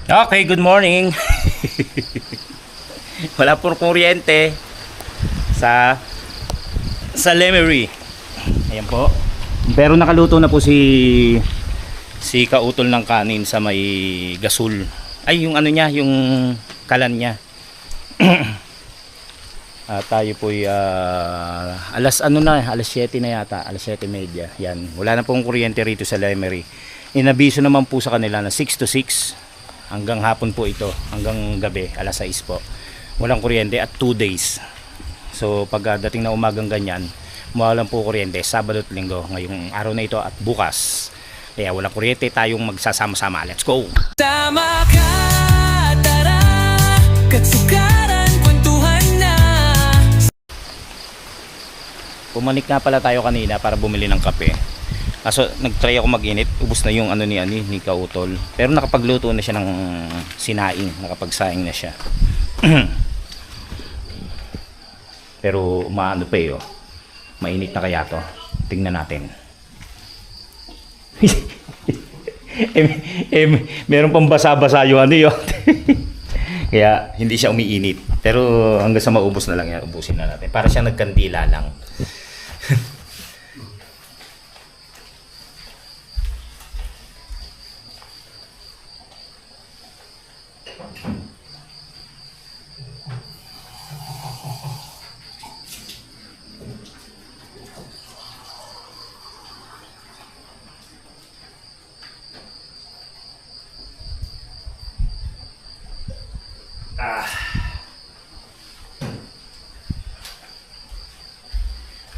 Okay, good morning. Wala pong kuryente sa Lemery. Ayan po. Pero nakaluto na po si kautol ng kanin sa may gasol. Ay, yung ano niya, yung kalan niya. Tayo po alas 7 na yata, alas 7:30. Yan. Wala na pong kuryente rito sa Lemery. Inabiso naman po sa kanila na 6 to 6 hanggang hapon po ito, hanggang gabi alas 6 po. Walang kuryente at 2 days. So pagdating na umagang ganyan, mawalan po kuryente Sabado at Linggo, ngayong araw na ito at bukas. Kaya walang kuryente, tayong magsasama-sama. Let's go! Tama ka, tara, katsukaran, kwentuhan na. Pumanik nga pala tayo kanina para bumili ng kape. Kaso nagtry ako mag-init, ubos na yung ano ni Kautol. Pero nakapagluto na siya ng sinaing, nakapagsaing na siya. Pero maano pa oh. Mainit na kaya to. Tingnan natin. Meron pang basa-basa yung ano yun. Kaya hindi siya umiinit. Pero hanggang sa maubos na lang yan, ubusin na natin. Para siya nagkandila lang.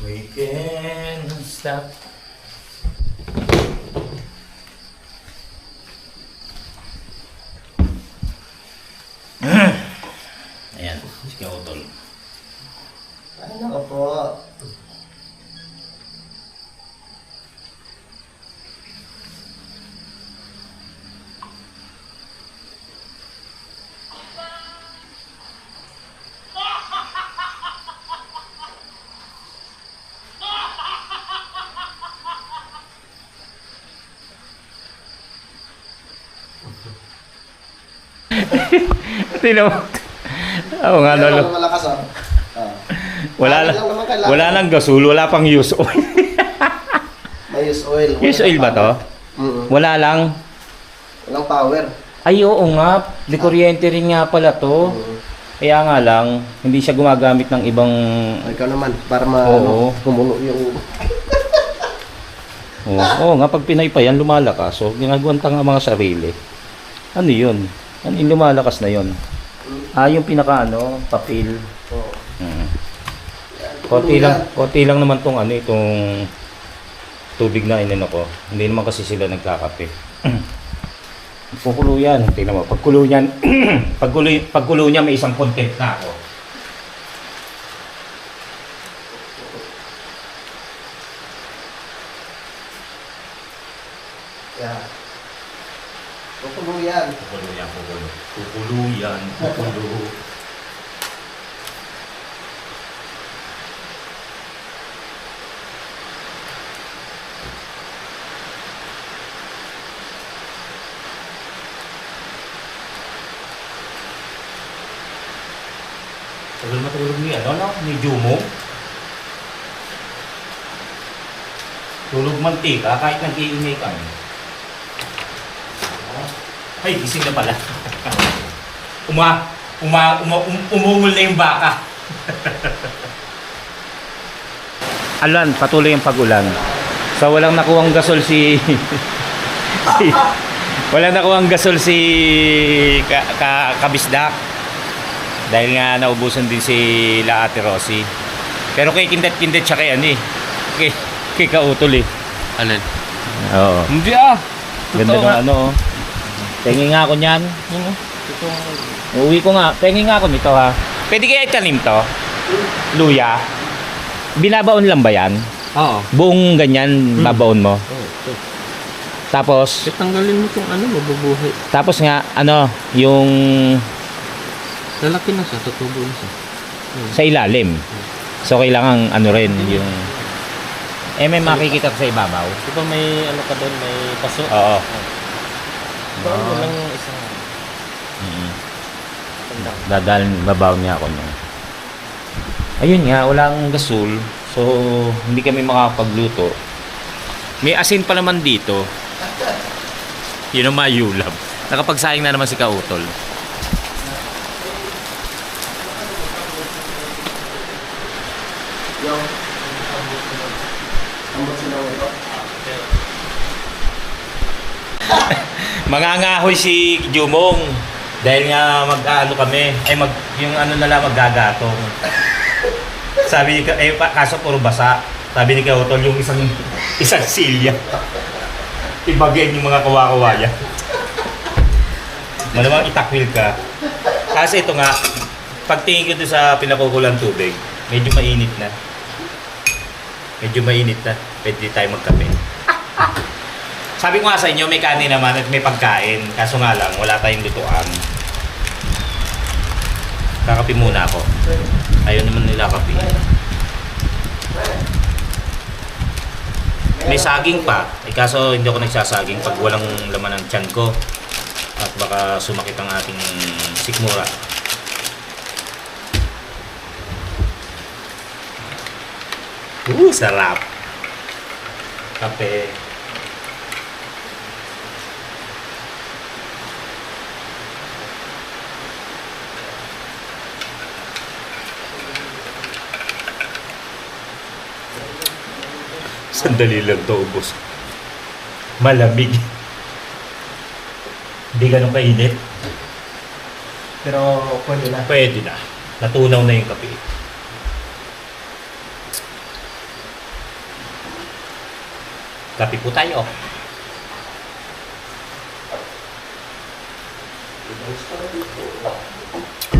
We can stop. Ayan, si Kautol. Ano ka po? Tino. Oo nga Pero lolo. malakas ah. Wala Bakit lang naman kailangan? wala nang gasol, wala pang use oil. May use oil. Use oil ba to? Wala lang. Walang power. Ay oo nga, di kuryente rin nga pala to. Kaya nga lang, hindi siya gumagamit ng ibang Ikaw naman, para Oo. kumulo yung... Oo nga, pag Pinay pa yan, lumalakas. So, ginagawan nga mga sarili. Ano yun? Ano yung lumalakas na yun? Yung pinaka papel. Oo. Konti lang naman tong itong tubig na inano ko. Hindi naman kasi sila nagkakape. Pagkulo yan. Tingnan mo, pagkulo niyan, pagkulo niya may isang content na ako. Yeah. Kukulo yan. Pagkulo yan, pagkulo. Pagkulo yan, pagkulo. Tagal matulog ni ni Jumo. Tulog mantika kahit nag-iingay kami. Ay, gising na pala. Umungol na yung baka. Alan, patuloy ang pag-ulan. So walang nakuhang gasol walang nakuhang gasol si Kabisdak. Dahil nga naubusan din si La Ate Rosie. Pero kay Kindet siya kay kay Kautol eh. Alin? Oo. Hindi Ganda ng Tengi nga ako niyan. Uuwi ko nga. Tengi nga ako nito ha. Pwede kaya itanim to? Luya. Binabaon lang ba yan? Oo. Buong ganyan babaon mo. Oo. Tapos Tanggalin mo itong mabubuhay. tapos nga yung Lalaki na siya, tutubo na siya. sa ilalim. So kailangan rin yung may makikita ko sa ibabaw. Di ba may ka doon, may paso? Oo. Bawal mo lang yung isang... Dadalhin, babaw niya ako no. Ayun nga, wala akong gasol. So, hindi kami makakapagluto. May asin pa naman dito. Yun ang mayulab. Nakapagsayang na naman si Kautol. Yung ambot sila ito. Mangangahoy si Jumong. Dahil nga mag-ano kami. Yung ano na lang maggagatong. Sabi ni kaso puro basa. Sabi ni Kautol yung isang silya. Ibagayin yung mga kawa-kawaya. Malamang itakwil ka. Kasi ito nga, pagtingin ko doon sa pinakukulang tubig, medyo mainit na. Medyo mainit na. Pwede tayo magkape. Sabi ko nga sa inyo, may kanin naman at may pagkain. Kaso nga lang, wala tayong lutuan. Kakape muna ako. Ayaw naman nila kape. May saging pa. Kaso hindi ako nagsasaging pag walang laman ng tiyan ko. At baka sumakit ang ating sikmura. Sarap. Kape. Sandali lang to, ubos. Malamig. Hindi ganun kainit. Pero pwede na. Pwede na. Natunaw na yung kape. Kape po tayo.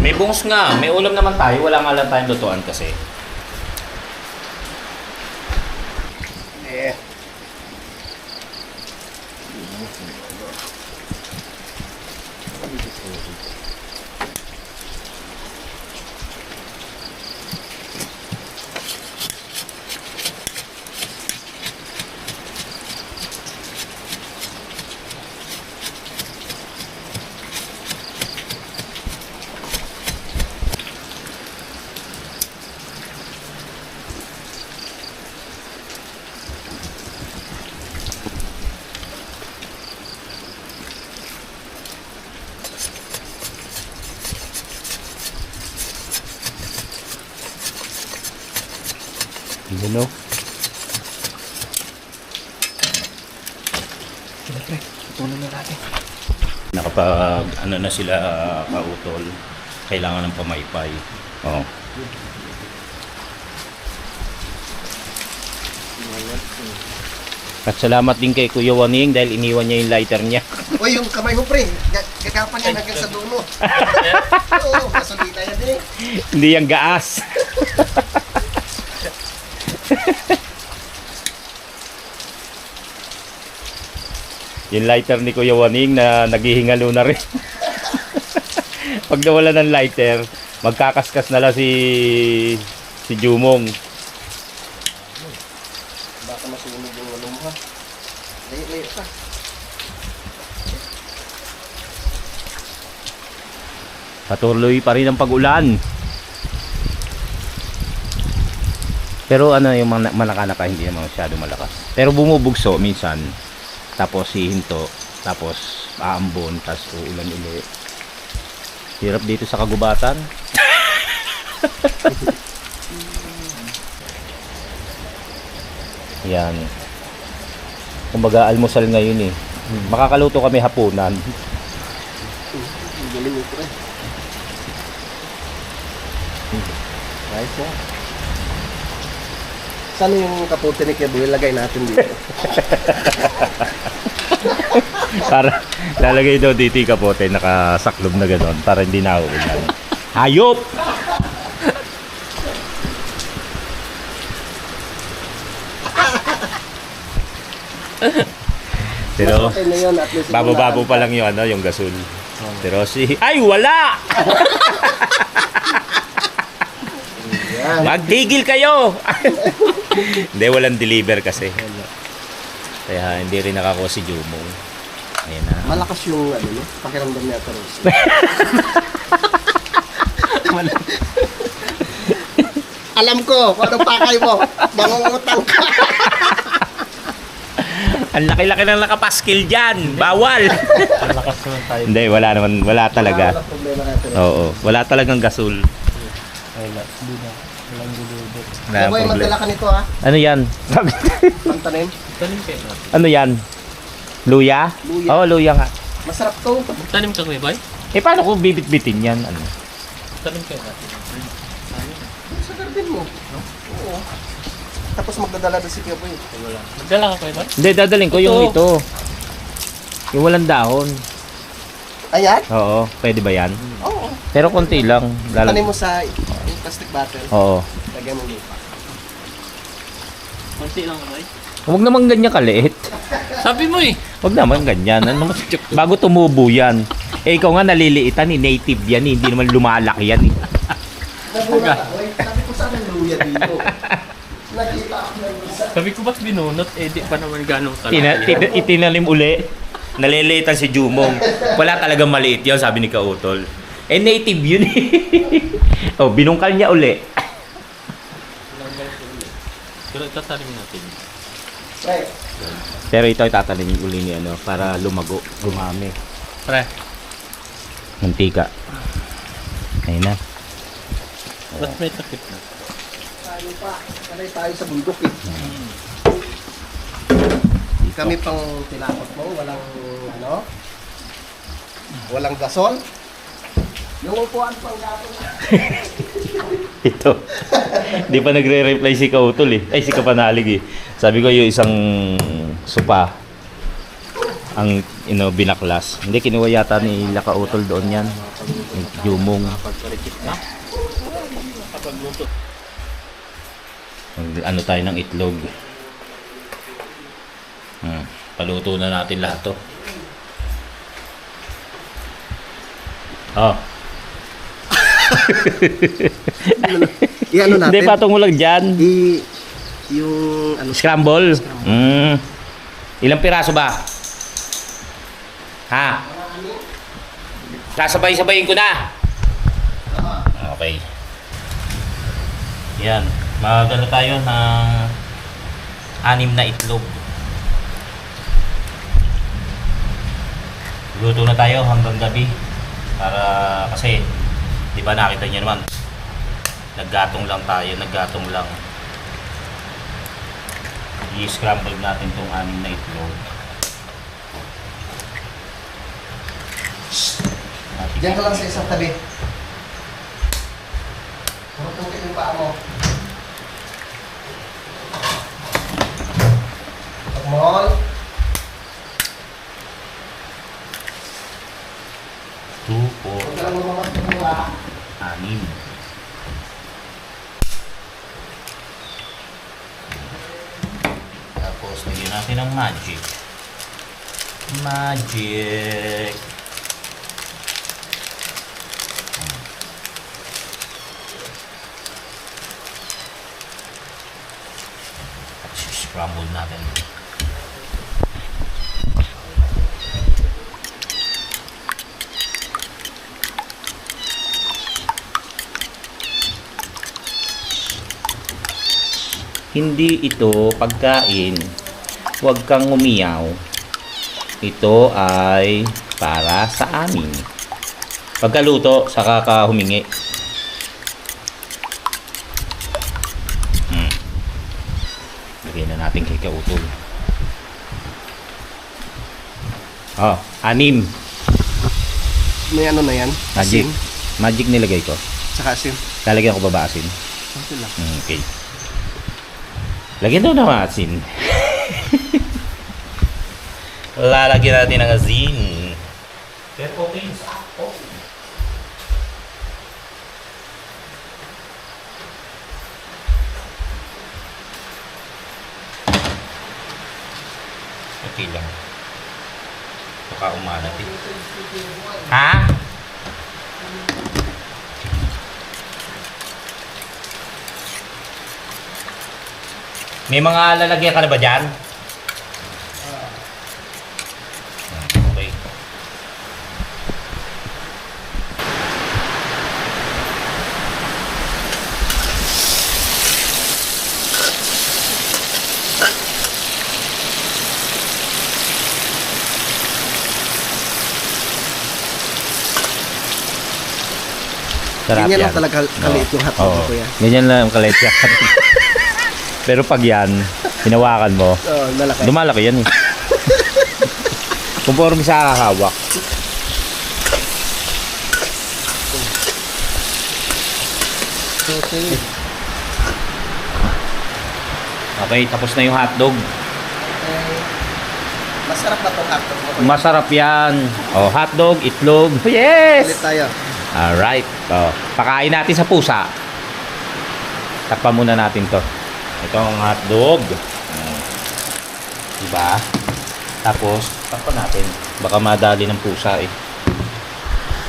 May bungs nga. May ulam naman tayo. Wala nga lang tayong lutuan kasi. Eh. Ano? Siyempre, tuloy na natin. Nakapag ano na sila Kautol. Kailangan ng pamaypay. Oh. At salamat din kay Kuya Waning dahil iniwan niya yung lighter niya. Uy, yung kamay mo, pre. Gagapan yan hanggang sa dulo. Oo, kasulita yan eh. Hindi yung gaas. Yung lighter ni Kuya Waning na naghihingalo na rin. Pag nawala ng lighter, magkakaskas na lang si Jumong. Baka masunog yung ano mo ha. Layo-layo pa. Patuloy pa rin ang pag-ulan. Pero ano yung mga manakanaka hindi naman masyado malakas. Pero bumubugso minsan. Tapos hihinto. Tapos aambon. Tapos uulan ulit. Hirap dito sa kagubatan. Yan. Kumbaga almusal ngayon eh. Makakaluto kami hapunan. Ang galing mo, pre. Nice ha. Saan yung kapote ni Kebu? Ilagay natin dito. Para lalagay daw dito yung kapote nakasaklob na gano'n para hindi nauulan. Hayop! Pero Okay na yun, at least babo-babo pa lang yung ano, yung gasol. Pero ay wala! Yan. Magtigil kayo! Hindi, walang deliver kasi. Kaya hindi rin nakakuha si Jumong. Ayan na. Malakas yung ano, no? Pakiramdam niya ito, Rose. Alam ko kung anong pakay mo. Mangungutang ka. Ang laki-laki ng nakapaskil dyan. Bawal. Ang lakas naman tayo. Hindi, wala naman. Wala talaga. Wala problema natin. Oo. Wala talagang gasol. Wala. Walang gulubot. Wala Boy, problema. magdala ka nito ha. Ano yan? Pantanim. Tanim kayo na. Ano yan? Luya? Luya. Oo, luya nga. Masarap to. Tanim ka kuya boy? Eh, paano kung bibit-bitin yan? Ano? Tanim kayo na. Sa garden mo. Oo. Tapos magdadala doon si Kuya Boy. Wala. Magdala ka kuya boy? Hindi, dadaling ko yung ito. Yung walang dahon. Ayan? Oo, pwede ba yan? Oo. Pero konti lang. Tanim mo sa yung plastic bottle. Oo. Lagyan mo lupa. Konti lang boy. Huwag naman ganyan kaliit. Sabi mo eh. Huwag naman ganyan. Ano, bago tumubo yan. Eh, ikaw nga naliliitan eh. Native yan eh. Hindi naman lumalaki yan eh. Nagulat ako eh. Sabi ko saan ang luya dito? Nakita ako ng isa. Sabi ko ba't binunot? Eh di pa naman ganong kalaki. Itinalim uli. Naliliitan si Jumong. Wala talagang maliit yan, sabi ni Kautol. Eh, native yun eh. Oh, binungkal niya uli. Pero itatanim natin. Right. Pero ito ay tatalimin uli ni ano, para lumago, gumami. Pre. Mantika. Ayun na. Ba't may takip na? Tayo pa. Sanay tayo sa bundok eh. Kami pang tinakot mo. Walang ano? Walang gasol. Yung upuan pang gato. Ito. Di pa nagre-reply si Kautol eh. Ay, si Kapanalig eh. Sabi ko yung isang sopa ang binaklas. Hindi, kinuha yata ni Kautol doon yan. Yung Jumong. Pagparikit na. Kapagluto. Ano tayo ng itlog. Paluto na natin lahat to. Oh. I-ano natin? Hindi, patong mo lang dyan. Yung ano? Scramble. Ilang piraso ba? Ha? Sasabay-sabayin ko na. Okay. Yan. Magano tayo ng 6 na itlog. Luto na tayo hanggang gabi. Para kasi, di ba nakita niyo naman, naggatong lang tayo, naggatong lang. I-scramble natin tong 6 na itlog. Diyan ka lang sa isang tabi. Tutukin yung paa mo. Pagmol. 2, 4, Huwag ka lang lumamat yung mula. 6. Tapos lagyan natin ng magic. Magic. Tapos scramble natin. Hindi ito pagkain. Huwag kang umiyaw. Ito ay para sa amin. Pagkaluto, saka ka humingi. Lagyan na natin kay Kautol. Oh, 6. May ano na yan? Magic. Asin. Magic nilagay ko. Saka asin. Lalagyan ko ba ba asin? Asin lang. Okay. Lagyan daw ng asin. Lalagyan natin ng asin. Pero okay sa ako. Okay lang. Baka umanat eh. Ha? May mga lalagyan ka na ba dyan? Okay. Sarap Ganyan yan. lang talaga kaliit yung hotdog Oo. ko yan. Ganyan lang ang kalit yan. Pero pag yan, hinawakan mo, Oo, malaki. lumalaki yan eh. Conforme sa hawak. Okay, tapos na yung hotdog. Masarap na tong hotdog mo. Masarap yan. Oh, hotdog, itlog. Yes! Ulit tayo. Alright. Oh, pakain natin sa pusa. Takpan muna natin to. Ito ang hotdog. Diba? Tapos, takpan natin. Baka madali ng pusa eh.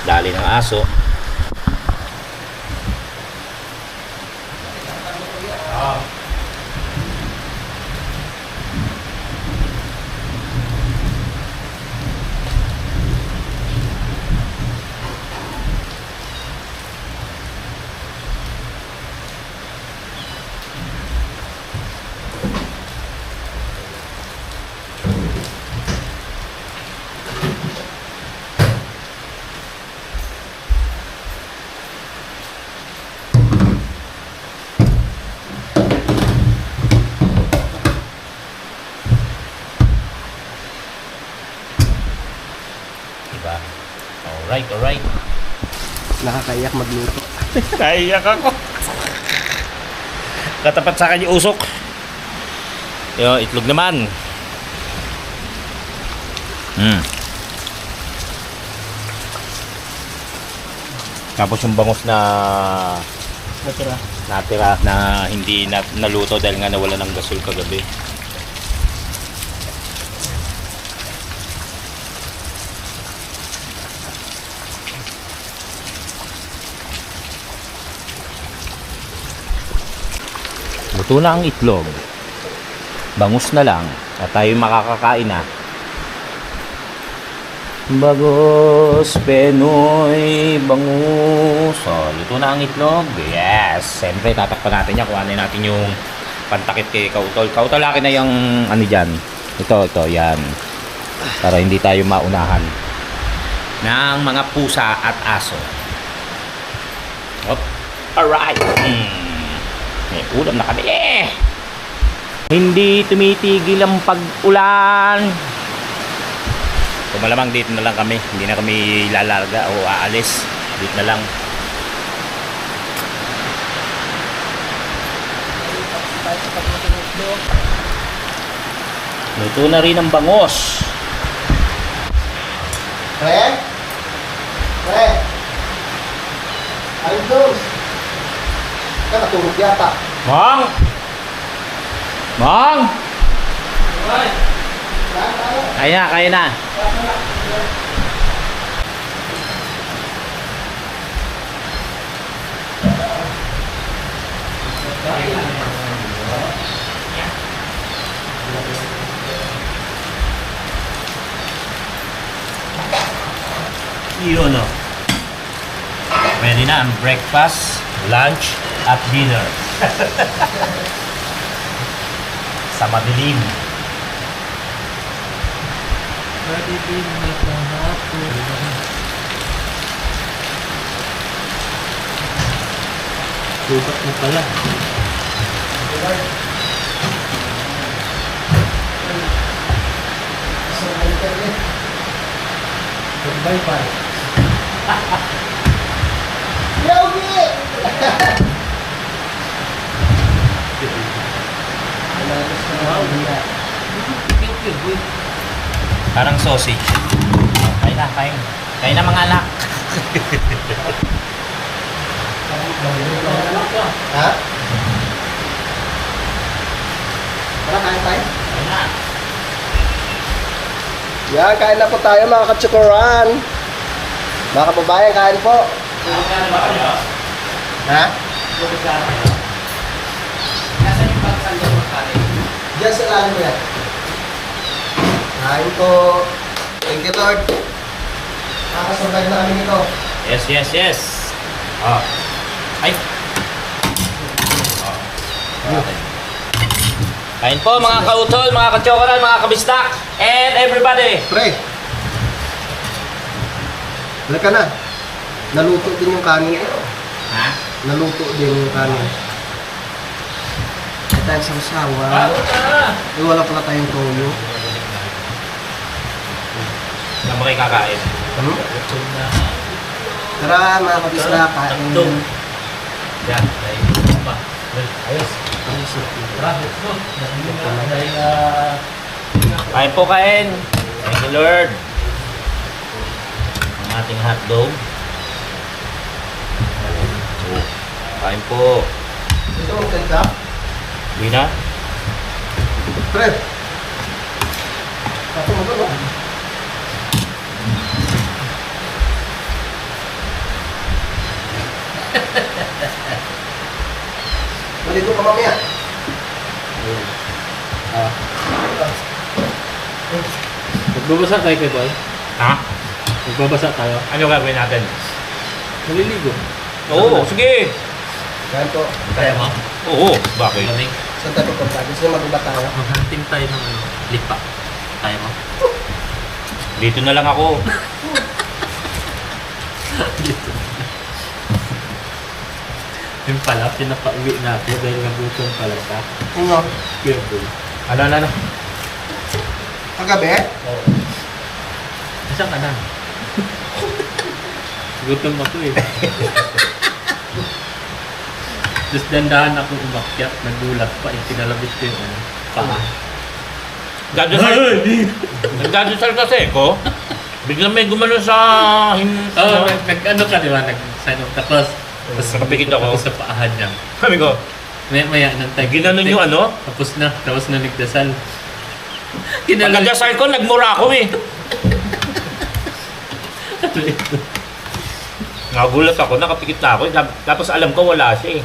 Dali ng aso. Ah. Diba? Alright. Nakakaiyak magluto. Naiyak ako. Katapat sa akin yung usok. Yung itlog naman. Tapos yung bangus na natira na hindi naluto dahil nga nawala ng gasol kagabi. Luto na ang itlog. Bangus na lang at tayo makakakain na. Bangus, Penoy, bangus. So, luto na ang itlog. Yes. Siyempre, tatakpan natin yan. Kuhanin natin yung pantakip kay Kautol. Kautol, akin na yung ano dyan. Ito, yan. Para hindi tayo maunahan ng mga pusa at aso. Op. Alright. May ulam na kami. Hindi tumitigil ang pag-ulan. So malamang dito na lang kami. Hindi na kami lalarga o aalis. Dito na lang. Luto na rin ang bangos. Pre? Pre? Ayun dos. Ka natulog yata. Mang! Mang! Kaya na. Yun o. Pwede na ang breakfast, lunch, at dinner. Sa madilim. Subat mo pala. Bye-bye. Yogi! Parang sausage. Kain na, kain. Kain na mga anak. Ha? Tara, kain tayo. Kain na. Yan, kain na po tayo mga katsukuran. Mga kababayan, kain po. Ha? Diyan sa lalim mo yan. Kain po. Thank you, Lord. Nakasurvive na kami nito. Yes. Oh. Ay. Oh. Kain po mga kautol, mga katsokoran, mga kabistak, and everybody. Pre. Halika na. Naluto din yung kanin ko. Ha? Naluto din yung kanin. May tayong sausawan. Eh, wala pala tayong toyo. Na mo kayo kakain. Tara mga kabisla, kain. Yan. Ayos. Kain po kain. Thank you Lord. Ang ating hotdog. Kain po. Ito ang ganda. Hindi na? Fred. Kaso mo doon, no? Maligo ka mamaya. Magbabasa tayo kay Boy. Ha? Magbabasa tayo. Ano gagawin natin? Maliligo. Oo, sige. Kain po. Kaya mo? Oo, bakit? Lamig. Saan tayo pupunta? Gusto niyo magubat tayo? Maghanting tayo ng ano, lipa. Kaya mo? Dito na lang ako. Yung pala, pinapauwi natin dahil nagutom pala ka. Ano? Kuya Boy. Ano? Kagabi? Nasaan ka na? Gutom ako eh. Tapos dandahan ako umakyat, nagulat pa, itinalabit ko yung ano, paa. Dadasal. Nagdadasal kasi ko. Biglang may gumano sa... Oo, nag-ano ka di ba? Nag-sign off. Tapos Nakapikit ako. sa paahan niya. Sabi ko, Maya nantay. ginanon yung ano? Tapos na nagdasal. Pagkadasal ko, nagmura ako eh. Nagulat ako, nakapikit na ako. Tapos alam ko wala siya eh.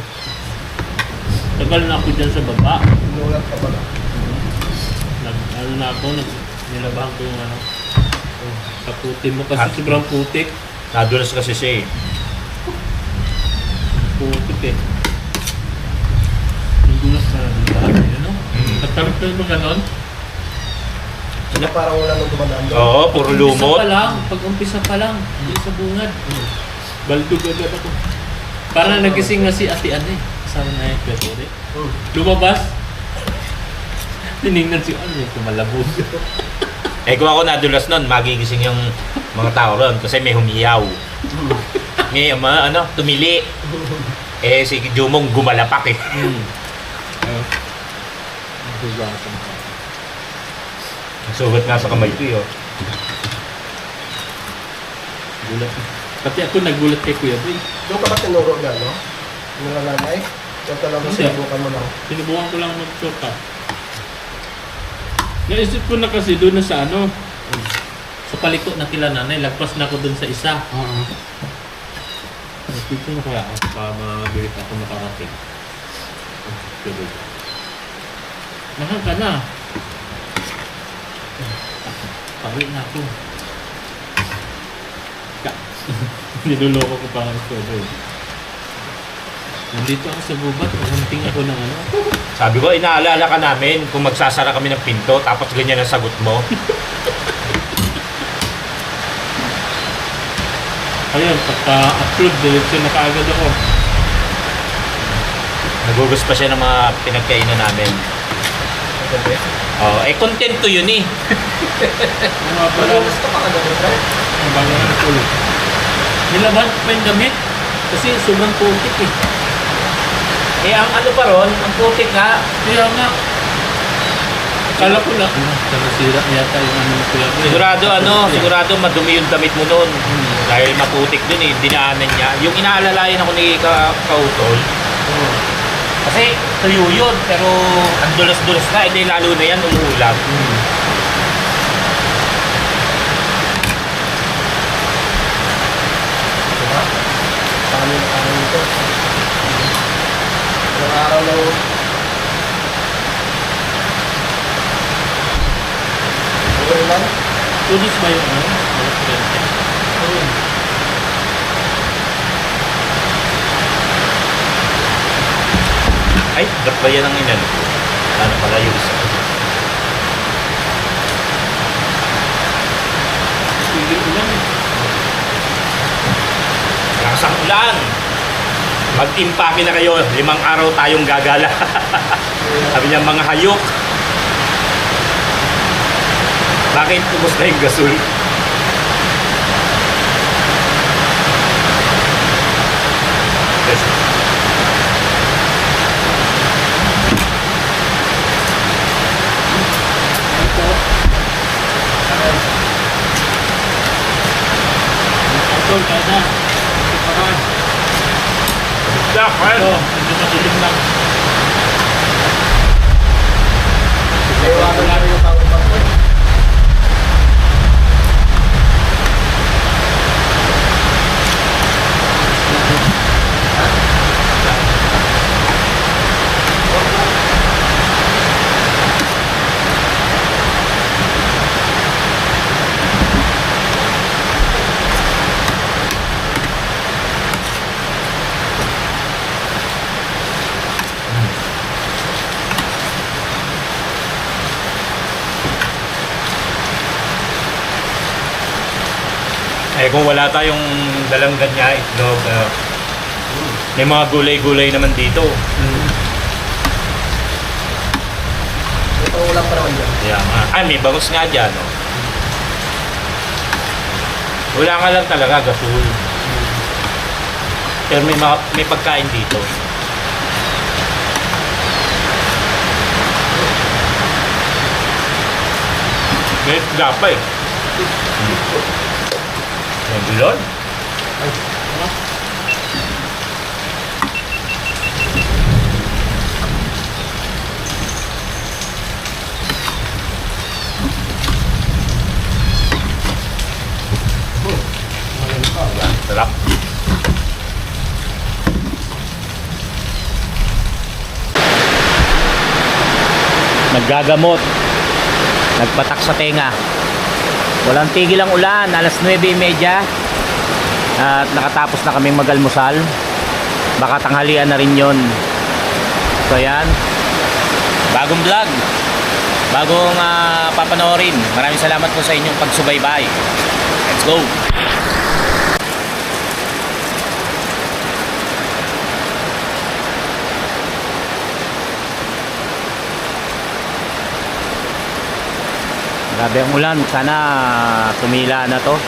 Tagal na ako dyan sa baba. Inulat ka pala. Nilabahan ko yung ano. Kaputi mo kasi sobrang putik. Nadulas kasi siya eh. Putik eh. Nagulat na nilabahan. Ano? Nagtarap ka ba ganon? Sila parang wala nang dumadaan doon. Oo, puro lumot. Pag-umpisa pa lang. Hindi sa bungad. Baldog agad ako. Parang nagising nga si Ate Anne. Kasama na yung kwetore. Lumabas. Tinignan si Anne. Kumalabog. Eh kung ako nadulas nun, magigising yung mga tao ron kasi may humiyaw. May tumili. Eh si Jumong gumalapak eh. Sugat nga sa kamay ko yun. Gulat. Pati ako nagulat kay Kuya Boy. Doon ka ba tinuro na, no? Nilalanay? Ito talaga Hindi. sinubukan mo lang. Sinubukan ko lang mag-choka. Naisip ko na kasi doon na sa ano. Sa paliko na kila nanay. Lagpas na ako doon sa isa. Naisip ko na kaya ako para mabilis ako makarating. Kuya Boy. Mahal ka na. Pauwi na ako. Niloloko ko pa nga ito. Nandito ako sa gubat. Hunting ako ng ano. Sabi ko, inaalala ka namin kung magsasara kami ng pinto tapos ganyan ang sagot mo. Ayun, pagka-upload, diretso na kaagad ako. Nagugus pa siya ng mga pinagkainan namin. Kagabi? Eh content to yun eh. Mga pala, Wala gusto ka kagabi, Fred? ang bago na natulog. Nilaban pa yung damit. Kasi sobrang putik eh. Eh ang ano pa ron, ang putik nga. Kaya nga. Akala ko na, nasira yata yung ano na kuya. Sigurado madumi yung damit mo noon. Dahil maputik dun eh, dinaanan niya. Yung inaalalayan ako ni Kautol, kasi tuyo yun, pero ang dulas-dulas na, hindi lalo na yan, umuulam. Diba? Paano na kanin ito? Ilang araw lang. Okay lang? Tulis ba yung ano? Mga kurente? Ay, ba't ba yan ang inan? Ano pala yung isa? Sige ulan. Lakas ang ulan! Mag-impake na kayo, 5 araw tayong gagala. Sabi niya, mga hayok. Bakit ubos na yung gasol? Yes. Ito, kaya na. Yeah, Ito, medyo madilim lang. Iwanan namin yung power bank ko. Eh kung wala tayong dalang ganyan, itlog, may mga gulay-gulay naman dito. Ito ulam pa naman dyan. Kaya nga. Ay, may bangus nga dyan, no? Wala nga lang talaga, gasol. Pero may pagkain dito. May gapay. May bilon. Sarap. Naggagamot. Nagpatak sa tenga. Walang tigil ang ulan. Alas 9:30. At nakatapos na kaming magalmusal. Baka tanghalian na rin yon. So yan. Bagong vlog. Bagong papanoorin. Maraming salamat po sa inyong pagsubaybay. Let's go. Grabe ang ulan. Sana tumila na to.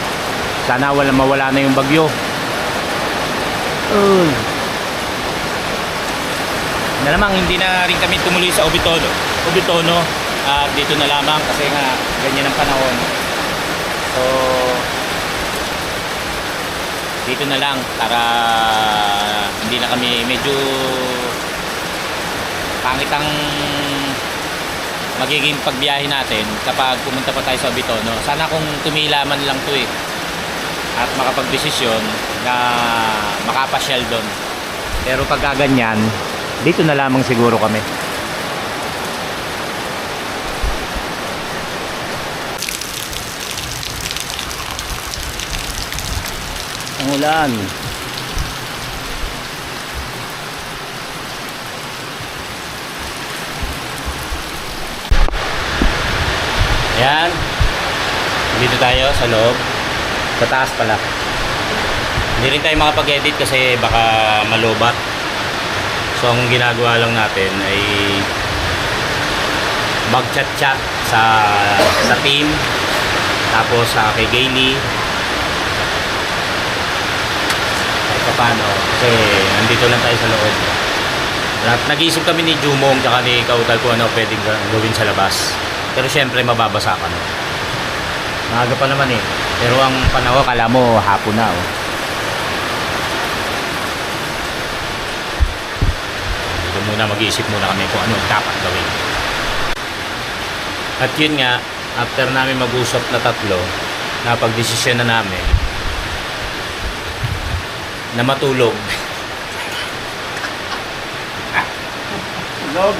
Sana mawala na yung bagyo. Malamang hindi na rin kami tumuloy sa Obitono. At dito na lamang kasi nga ganyan ang panahon. So dito na lang para hindi na kami medyo pangit ang magiging pagbiyahe natin kapag pumunta pa tayo sa Obitono. Sana kung tumila man lang to at makapagdesisyon na makapasyal doon. Pero pag ganyan, dito na lamang siguro kami. Ang ulan. Ayan. Dito tayo sa loob. Sa taas pala. Hindi rin tayo makapag-edit kasi baka malobat. So ang ginagawa lang natin ay mag-chat-chat sa team. Tapos kay Gailey. Paano kasi nandito lang tayo sa loob. At nag-iisip kami ni Jumong tsaka ni Kautal kung ano pwedeng gawin sa labas. Pero syempre mababasa kami. Maaga pa naman pero ang panahon kala mo hapon na Dito muna mag-iisip muna kami kung ano dapat gawin. At yun nga, after namin mag-usap na tatlo, napag-desisyon na namin na matulog. Tulog.